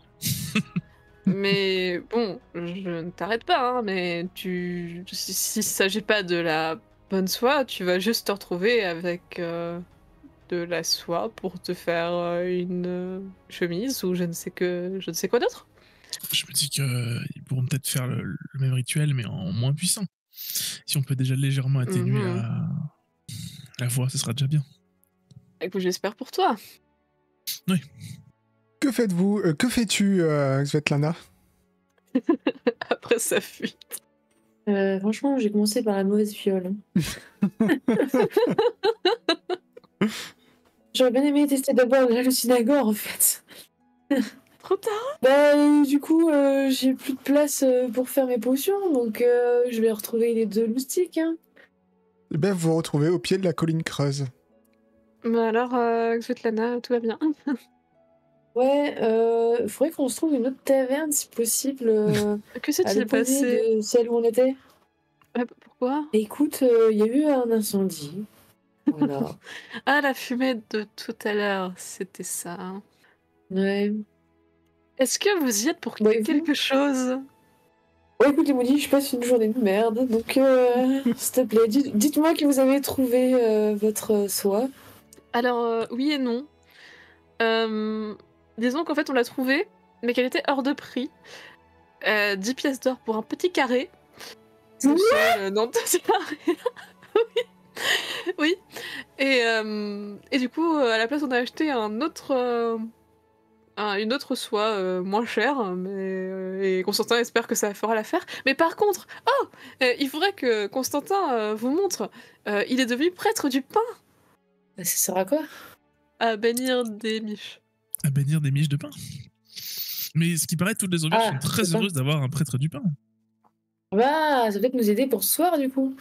Mais bon, je ne t'arrête pas, hein, mais s'il s'agit pas de la bonne soie, tu vas juste te retrouver avec de la soie pour te faire une chemise ou je ne sais quoi d'autre. Je me dis qu'ils pourront peut-être faire le même rituel, mais en moins puissant. Si on peut déjà légèrement atténuer la voix, ce sera déjà bien. Écoute, j'espère pour toi. Oui. Que faites-vous Que fais-tu, Svetlana? Après sa fuite. Franchement, j'ai commencé par la mauvaise fiole. J'aurais bien aimé tester d'abord le hallucinagore, en fait. Trop tard. Bah, du coup, j'ai plus de place pour faire mes potions, donc je vais retrouver les 2 loustiques. Hein. Eh bien, vous vous retrouvez au pied de la colline creuse. Bah alors, Svetlana, tout va bien. Ouais, faudrait qu'on se trouve une autre taverne, si possible, Que à s'est-il l'opposé passé? de celle où on était. Pourquoi? Écoute, il y a eu un incendie. Voilà. Ah, la fumée de tout à l'heure, c'était ça. Hein. Ouais. Est-ce que vous y êtes pour Bah, et vous quelque chose? Ouais, écoute, les maudits, je passe une journée de merde, donc s'il te plaît, dites-moi que vous avez trouvé votre soie. Alors, oui et non. Disons qu'en fait, on l'a trouvée, mais qu'elle était hors de prix. 10 pièces d'or pour un petit carré. Le seul dans le carré. Oui. Et du coup, à la place, on a acheté une autre soie moins chère, et Constantin espère que ça fera l'affaire. Mais par contre, il faudrait que Constantin vous montre. Il est devenu prêtre du pain Ça sert à quoi? à bénir des miches. À bénir des miches de pain. Mais ce qui paraît, toutes les auberges sont très c'est pas- heureuses d'avoir un prêtre du pain. Bah, ça va peut-être nous aider pour ce soir, du coup.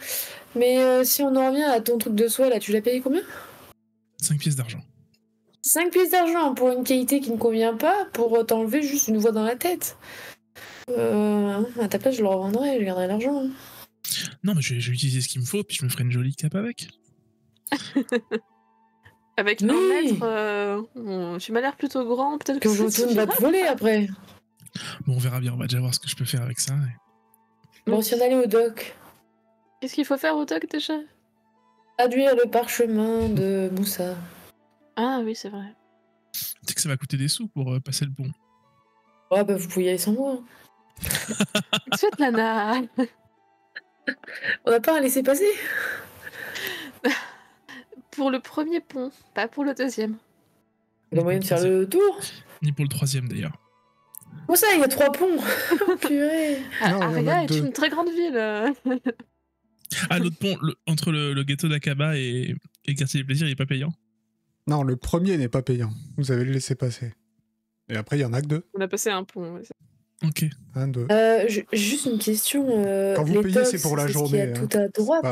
Mais si on en revient à ton truc de soie, là, tu l'as payé combien? 5 pièces d'argent. 5 pièces d'argent pour une qualité qui ne convient pas, pour t'enlever juste une voix dans la tête. À ta place, je le revendrai, je garderai l'argent. Hein. Non, mais je vais utiliser ce qu'il me faut, puis je me ferai une jolie cape avec. Avec Oui. 1 mètre, tu m'as l'air plutôt grand, peut-être que Que je ça retourne va te voler après. Bon, on verra bien, on va déjà voir ce que je peux faire avec ça. Bon, si on allait au doc, Qu'est-ce qu'il faut faire au doc déjà? traduire le parchemin de Moussa. Ah oui, c'est vrai. Tu sais que ça va coûter des sous pour passer le pont. Ouais, bah vous pouvez y aller sans moi. Svetlana. On n'a pas à laisser passer. Pour le premier pont, pas pour le deuxième. Il y a moyen de faire le tour. Ni pour le 3e d'ailleurs. Comment ça, il y a 3 ponts? Purée. Non, il y en a Aria est 2. une très grande ville. Ah, l'autre pont, entre le ghetto d'Akaba et le quartier des plaisirs, il est pas payant. Non, le premier n'est pas payant. Vous avez le laissé passer. Et après, il y en a que 2. On a passé un pont. Ouais. Ok. 1, 2. Juste une question. Quand vous les payez, docks, c'est pour la ce qu'il y journée. a tout à droite.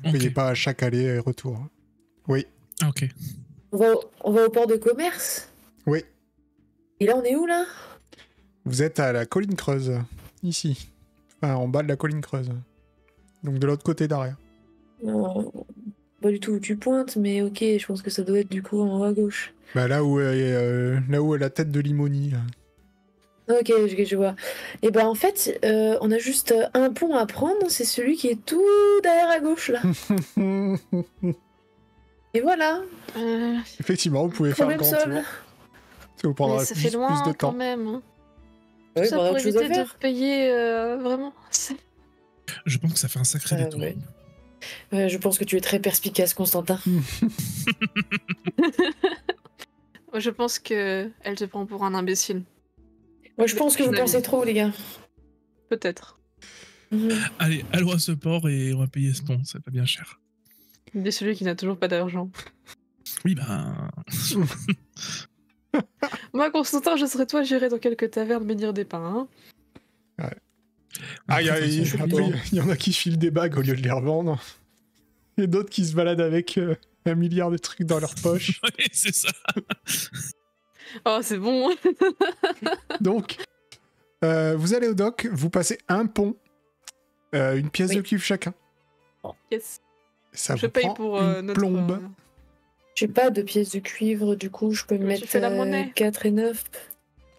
Vous payez Ok. pas à chaque aller et retour. Oui, Ah, ok. On va au port de commerce. oui. Et là, on est où, là? Vous êtes à la colline creuse. Ici. Enfin, en bas de la colline creuse. Donc de l'autre côté d'Aria. Non, pas du tout où tu pointes, mais ok, je pense que ça doit être du coup en haut à gauche. Bah là où est la tête de Limoni. Là. Ok, je vois. Et ben en fait, on a juste un pont à prendre, c'est celui qui est tout derrière à gauche, là. Et voilà. Effectivement, vous pouvez faire le Problème grand solve. tour. Ça vous prendra Mais ça fait plus loin de quand temps. même. Hein. Ouais, Tout ça bah, pour autre chose à éviter de faire. payer vraiment. Je pense que ça fait un sacré détour. Ouais. Ouais, je pense que tu es très perspicace, Constantin. Je pense que elle te prend pour un imbécile. Moi, je pense que vous pensez trop, les gars. Peut-être. Allez, allons à ce port et on va payer ce pont, c'est pas bien cher. Dès celui qui n'a toujours pas d'argent. Oui, ben... Moi, Constantin, je serais toi, j'irai dans quelques tavernes bénir des pains. Hein. Ah, il Après, y en a qui filent des bagues au lieu de les revendre. Et d'autres qui se baladent avec 1 milliard de trucs dans leur poche. Oui, c'est ça. Oh, c'est bon. Donc, vous allez au dock, vous passez un pont Une pièce Oui. de cuivre chacun. Yes. Ça Je vous paye prend pour une notre. plombe. J'ai pas de pièces de cuivre, du coup, je peux me Mais tu mettre fais la monnaie. 4 et 9.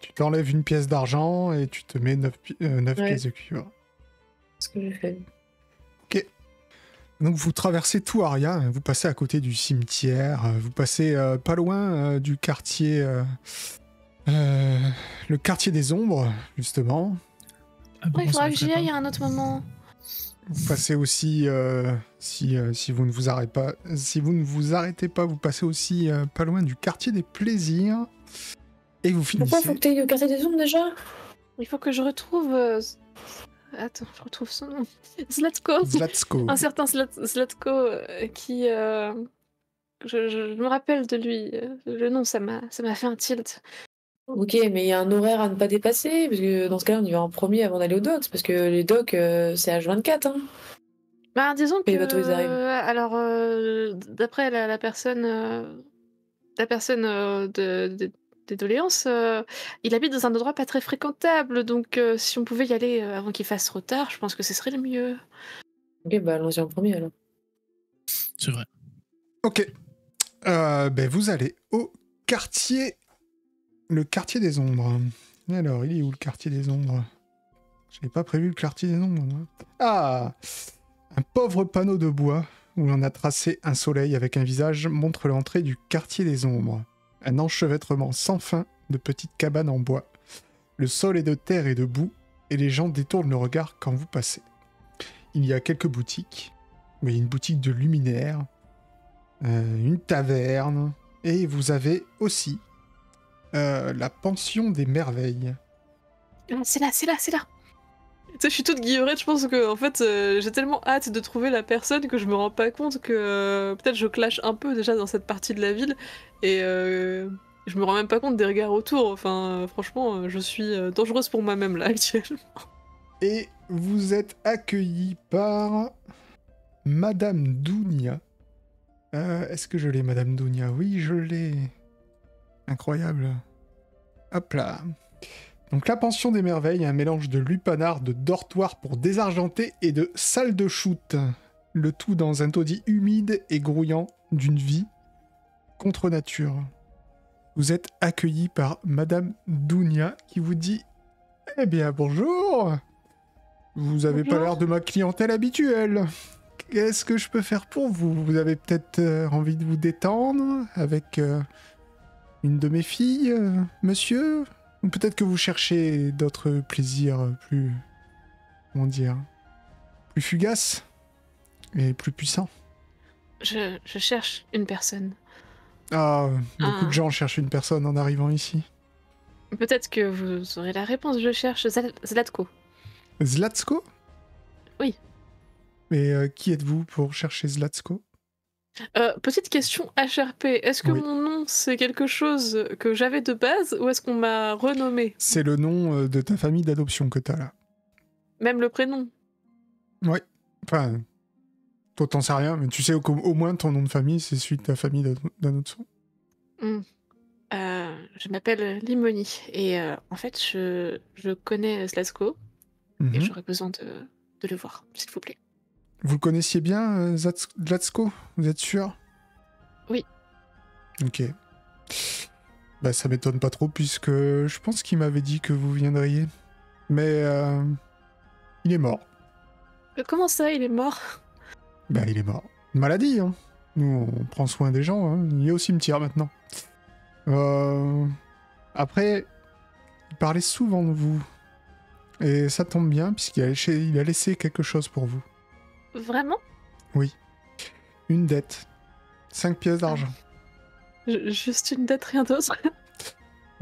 Tu t'enlèves une pièce d'argent et tu te mets 9 Ouais. pièces de cuivre. C'est ce que j'ai fait. Donc vous traversez tout Aria, vous passez à côté du cimetière, vous passez pas loin du quartier, le quartier des ombres, justement. Ah, bon, Ouais, il ça faudra me que ferait j'y aille pas. à un autre moment. Vous passez aussi, si vous ne vous arrêtez pas, vous passez aussi pas loin du quartier des plaisirs. Et vous Pourquoi faut finissez. que tu ailles au quartier des ombres déjà? Il faut que je retrouve. Attends, je retrouve son nom. Zlatko. Zlatsko. Un certain Zlatko qui. Je me rappelle de lui. Le nom, ça m'a fait un tilt. Ok, mais il y a un horaire à ne pas dépasser, parce que dans ce cas-là, on y va en premier avant d'aller aux docks, parce que les docks, c'est H24, hein. Bah, disons que. Les bateaux, ils arrivent. Alors, d'après la personne. La personne des doléances, il habite dans un endroit pas très fréquentable, donc si on pouvait y aller avant qu'il fasse trop tard, je pense que ce serait le mieux. Ok, bah allons-y en premier alors. C'est vrai. Ok. Vous allez au quartier. Le quartier des ombres. Alors, il est où le quartier des ombres? Je n'ai pas prévu le quartier des ombres, moi. Ah! Un pauvre panneau de bois où l'on a tracé un soleil avec un visage montre l'entrée du quartier des ombres. Un enchevêtrement sans fin de petites cabanes en bois. Le sol est de terre et de boue, et les gens détournent le regard quand vous passez. Il y a quelques boutiques. Oui, une boutique de luminaires, une taverne, et vous avez aussi la pension des merveilles. Ah, c'est là. Tu sais, je suis toute guillerette, je pense que en fait, j'ai tellement hâte de trouver la personne que je me rends pas compte que peut-être je clash un peu déjà dans cette partie de la ville, et je me rends même pas compte des regards autour. Enfin, franchement, je suis dangereuse pour moi-même là actuellement. Et vous êtes accueilli par Madame Dounia. Est-ce que je l'ai, Madame Dounia? Oui, je l'ai. Incroyable. Hop là. Donc la pension des merveilles, un mélange de lupanar, de dortoir pour désargenter et de salle de shoot. Le tout dans un taudis humide et grouillant d'une vie contre nature. Vous êtes accueilli par Madame Dounia qui vous dit « Eh bien, bonjour. Vous avez pas Bonjour. l'air de ma clientèle habituelle. Qu'est-ce que je peux faire pour vous? Vous avez peut-être envie de vous détendre avec une de mes filles, monsieur? Ou peut-être que vous cherchez d'autres plaisirs plus... comment dire? Plus fugaces et plus puissants. Je cherche une personne. Ah, beaucoup Ah. de gens cherchent une personne en arrivant ici. Peut-être que vous aurez la réponse. Je cherche Zlatko. Zlatsko? Oui. Mais qui êtes-vous pour chercher Zlatsko? Petite question HRP. Est-ce que Oui. mon nom c'est quelque chose que j'avais de base ou est-ce qu'on m'a renommé? C'est le nom de ta famille d'adoption que t'as là. Même le prénom? Ouais. Enfin, toi t'en sais rien, mais tu sais au moins ton nom de famille, c'est celui de ta famille d'adoption. Je m'appelle Limoni et en fait je connais Zlatko et Mhm. j'aurais besoin de le voir, s'il vous plaît. Vous le connaissiez bien, Zlatsko? Vous êtes sûr? Oui. Ok. Bah ça m'étonne pas trop puisque je pense qu'il m'avait dit que vous viendriez. Mais il est mort. Comment ça, il est mort? Bah il est mort. Une maladie, hein. Nous on prend soin des gens, hein. Il est au cimetière maintenant. Après, il parlait souvent de vous. Et ça tombe bien puisqu'il a laissé quelque chose pour vous. Vraiment? Une dette. 5 pièces d'argent. Juste une dette, rien d'autre?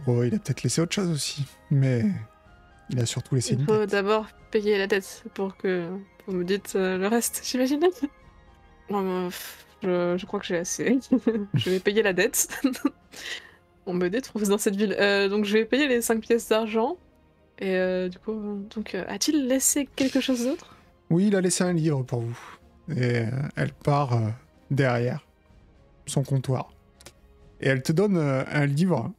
Oh, il a peut-être laissé autre chose aussi. Mais il a surtout laissé Il une faut dette. d'abord payer la dette pour que vous me dites le reste, j'imagine. Je crois que j'ai assez. Je vais payer la dette. On me détrousse dans cette ville. Donc je vais payer les 5 pièces d'argent. Et du coup, a-t-il laissé quelque chose d'autre? Oui, il a laissé un livre pour vous. Et elle part derrière son comptoir. Et elle te donne un livre.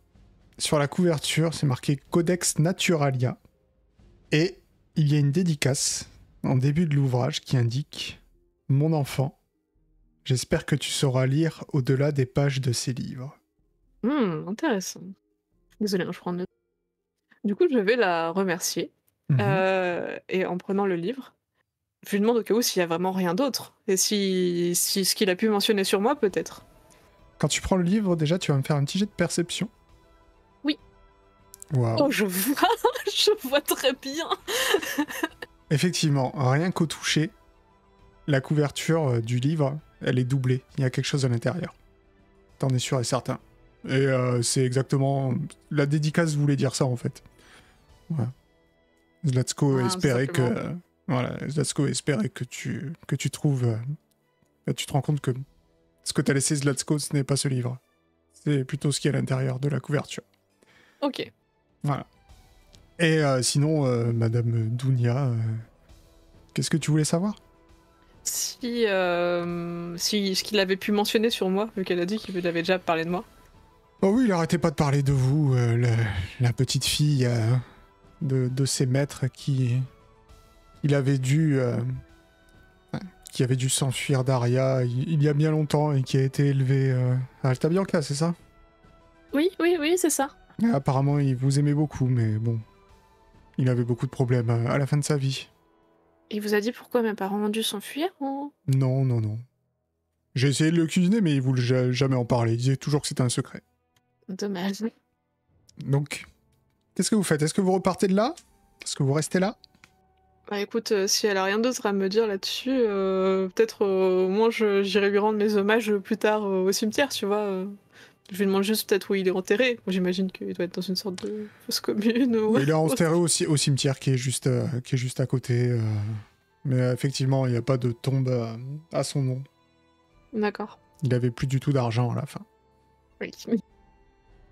Sur la couverture, c'est marqué Codex Naturalia. Et il y a une dédicace en début de l'ouvrage qui indique « Mon enfant, j'espère que tu sauras lire au-delà des pages de ces livres. Intéressant. Désolée, je prends note. Du coup, je vais la remercier. Mhm. Et en prenant le livre, je lui demande au cas où s'il y a vraiment rien d'autre. Et si ce qu'il a pu mentionner sur moi, peut-être. Quand tu prends le livre, déjà, tu vas me faire un petit jet de perception. Oui. Waouh. Oh, je vois, je vois très bien. Effectivement, rien qu'au toucher, la couverture du livre, elle est doublée. Il y a quelque chose à l'intérieur. T'en es sûr et certain. Et c'est exactement... La dédicace voulait dire ça, en fait. Voilà. Zlatko espérait que... Voilà, Zlatko espérait que tu trouves... tu te rends compte que ce que t'as laissé Zlatko, ce n'est pas ce livre. C'est plutôt ce qui est à l'intérieur de la couverture. Ok. Voilà. Et sinon, Madame Dounia, qu'est-ce que tu voulais savoir? Si ce qu'il avait pu mentionner sur moi, vu qu'elle a dit qu'il avait déjà parlé de moi. Oh oui, il arrêtait pas de parler de vous, la petite fille de ses maîtres qui avait dû s'enfuir d'Aria il y a bien longtemps et qui a été élevée à Alta Bianca, c'est ça? Oui, c'est ça. Et apparemment, il vous aimait beaucoup, mais bon, il avait beaucoup de problèmes à la fin de sa vie. Il vous a dit pourquoi mes parents ont dû s'enfuir ou... Non. J'ai essayé de le cuisiner, mais il voulait jamais en parler. Il disait toujours que c'était un secret. Dommage. Donc, qu'est-ce que vous faites? Est-ce que vous repartez de là? Est-ce que vous restez là? Bah écoute, si elle a rien d'autre à me dire là-dessus, peut-être au moins j'irai lui rendre mes hommages plus tard au cimetière, tu vois. Je lui demande juste peut-être où il est enterré. Moi, j'imagine qu'il doit être dans une sorte de fosse commune ou... Il est enterré aussi au cimetière qui est juste à côté. Mais effectivement, il n'y a pas de tombe à son nom. D'accord. Il avait plus du tout d'argent à la fin. Oui.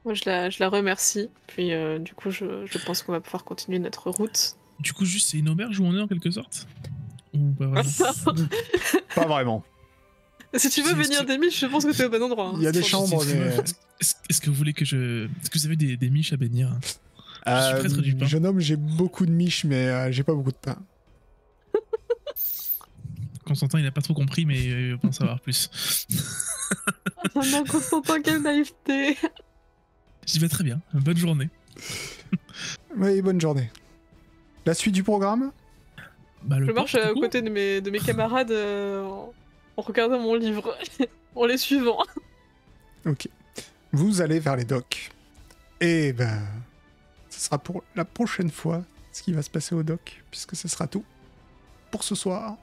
Moi, je la remercie. Puis, du coup, je pense qu'on va pouvoir continuer notre route. Du coup, juste, c'est une auberge où on est en quelque sorte? Ou pas vraiment? Pas vraiment. Si tu veux venir des miches, je pense que t'es au bon endroit. Il y a des chambres, mais... Est-ce que vous voulez que je... Est-ce que vous avez des miches à bénir? Je suis prêtre du pain. Jeune homme, j'ai beaucoup de miches, mais j'ai pas beaucoup de pain. Constantin, il a pas trop compris, mais il va en savoir plus. Oh non, Constantin, quelle naïveté. J'y vais très bien. Bonne journée. Oui, bonne journée. La suite du programme? Bah, Je marche à côté de mes camarades en regardant mon livre, en les suivant. Ok. Vous allez vers les docks. Et ben, ce sera pour la prochaine fois ce qui va se passer aux docks, puisque ce sera tout pour ce soir.